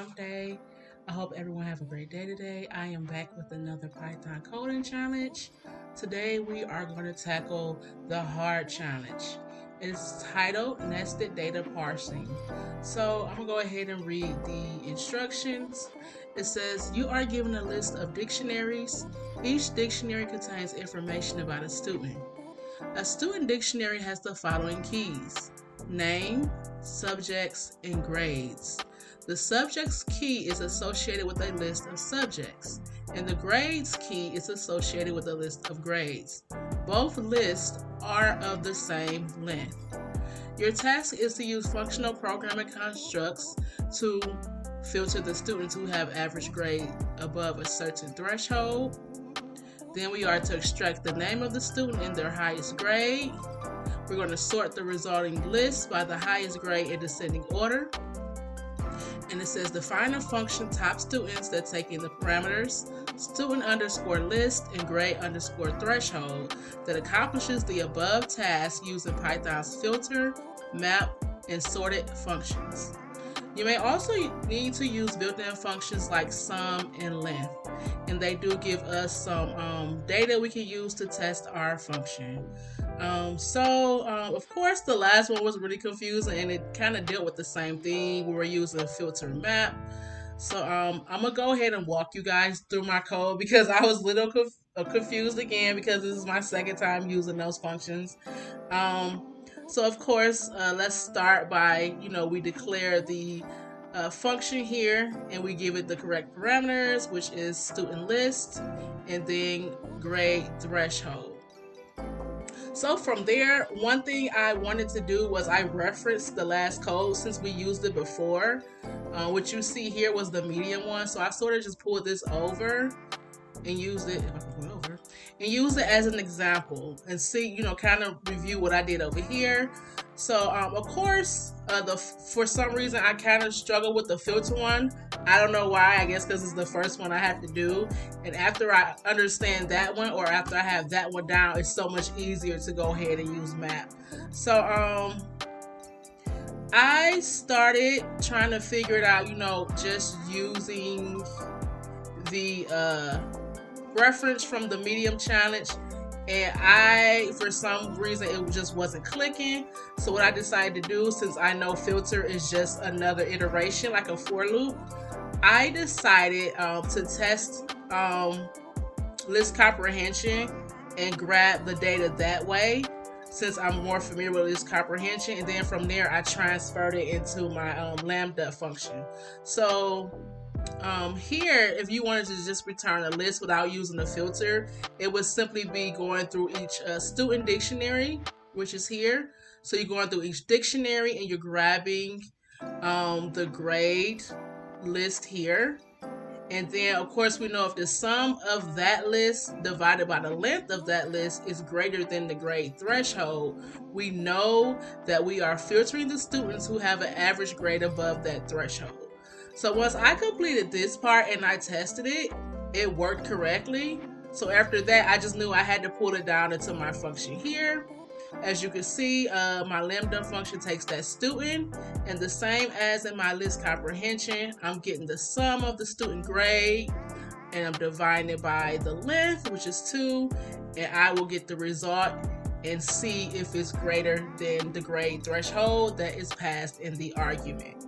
hump day. I hope everyone have a great day today. I am back with another Python coding challenge. Today we are going to tackle the hard challenge. It's titled Nested Data Parsing. So I'm going to go ahead and read the instructions. It says you are given a list of dictionaries. Each dictionary contains information about a student. A student dictionary has the following keys: name, subjects, and grades. The subject's key is associated with a list of subjects, and the grades key is associated with a list of grades. Both lists are of the same length. Your task is to use functional programming constructs to filter the students who have average grade above a certain threshold. Then we are to extract the name of the student in their highest grade. We're going to sort the resulting list by the highest grade in descending order. And it says define a function top students that take in the parameters student underscore list and grade underscore threshold that accomplishes the above task using Python's filter, map, and sorted functions. You may also need to use built-in functions like sum and length, and they do give us some data we can use to test our function. Of course, the last one was really confusing, and it kind of dealt with the same thing. We were using filter and map. So I'm gonna go ahead and walk you guys through my code because I was a little confused again because this is my second time using those functions. So of course, let's start by, we declare the function here and we give it the correct parameters, which is student list and then grade threshold. So from there, one thing I wanted to do was I referenced the last code since we used it before. What you see here was the medium one. So I sort of just pulled this over and used it, if I can pull over, and use it as an example and see, kind of review what I did over here. So, of course, for some reason, I kind of struggle with the filter one. I don't know why. I guess because it's the first one I have to do. And after I understand that one, or after I have that one down, it's so much easier to go ahead and use map. So, I started trying to figure it out, just using the reference from the medium challenge, and for some reason it just wasn't clicking. So what I decided to do, since I know filter is just another iteration like a for loop, I decided to test list comprehension and grab the data that way, since I'm more familiar with list comprehension, and then from there I transferred it into my lambda function. So here, if you wanted to just return a list without using the filter, it would simply be going through each student dictionary, which is here. So you're going through each dictionary and you're grabbing the grade list here. And then, of course, we know if the sum of that list divided by the length of that list is greater than the grade threshold, we know that we are filtering the students who have an average grade above that threshold. So once I completed this part and I tested it, it worked correctly. So after that, I just knew I had to pull it down into my function here. As you can see, my lambda function takes that student, and the same as in my list comprehension, I'm getting the sum of the student grade, and I'm dividing it by the length, which is 2, and I will get the result and see if it's greater than the grade threshold that is passed in the argument.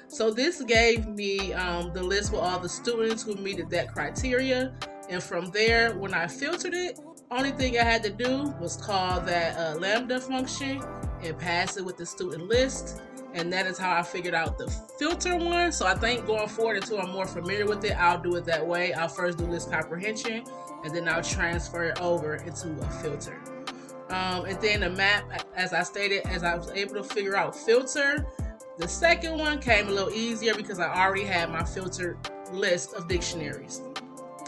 So this gave me the list with all the students who meted that criteria. And from there, when I filtered it, only thing I had to do was call that lambda function and pass it with the student list. And that is how I figured out the filter one. So I think going forward, until I'm more familiar with it, I'll do it that way. I'll first do list comprehension, and then I'll transfer it over into a filter. And then the map, as I stated, as I was able to figure out filter, the second one came a little easier because I already had my filtered list of dictionaries.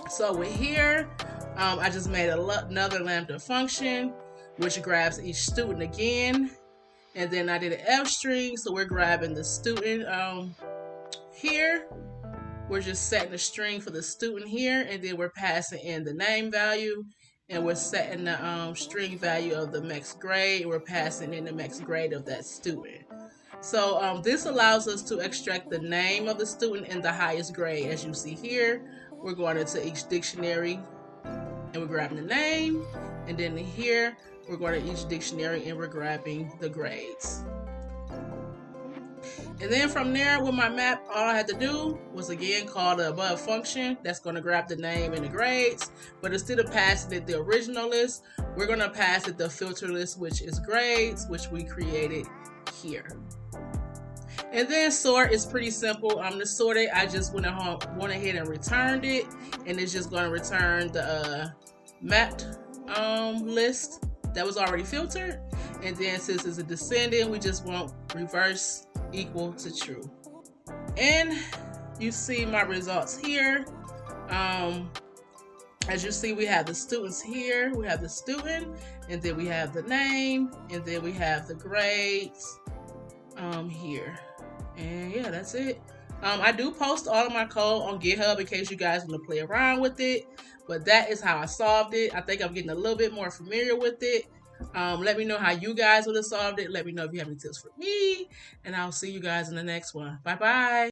So with here, I just made another lambda function, which grabs each student again. And then I did an F string, so we're grabbing the student here. We're just setting the string for the student here, and then we're passing in the name value, and we're setting the string value of the max grade, and we're passing in the max grade of that student. So this allows us to extract the name of the student and the highest grade. As you see here, we're going into each dictionary and we're grabbing the name, and then here we're going to each dictionary and we're grabbing the grades. And then from there with my map, all I had to do was again call the above function that's going to grab the name and the grades. But instead of passing it the original list, we're going to pass it the filter list, which is grades, which we created here. And then sort is pretty simple. To sort it, I just went ahead and returned it, and it's just going to return the mapped list that was already filtered. And then since it's a descending, we just want reverse equal to true. And you see my results here. As you see, we have the students here. We have the student, and then we have the name, and then we have the grades here. And yeah, that's it. I do post all of my code on GitHub in case you guys want to play around with it. But that is how I solved it. I think I'm getting a little bit more familiar with it. Let me know how you guys would have solved it. Let me know if you have any tips for me. And I'll see you guys in the next one. Bye-bye.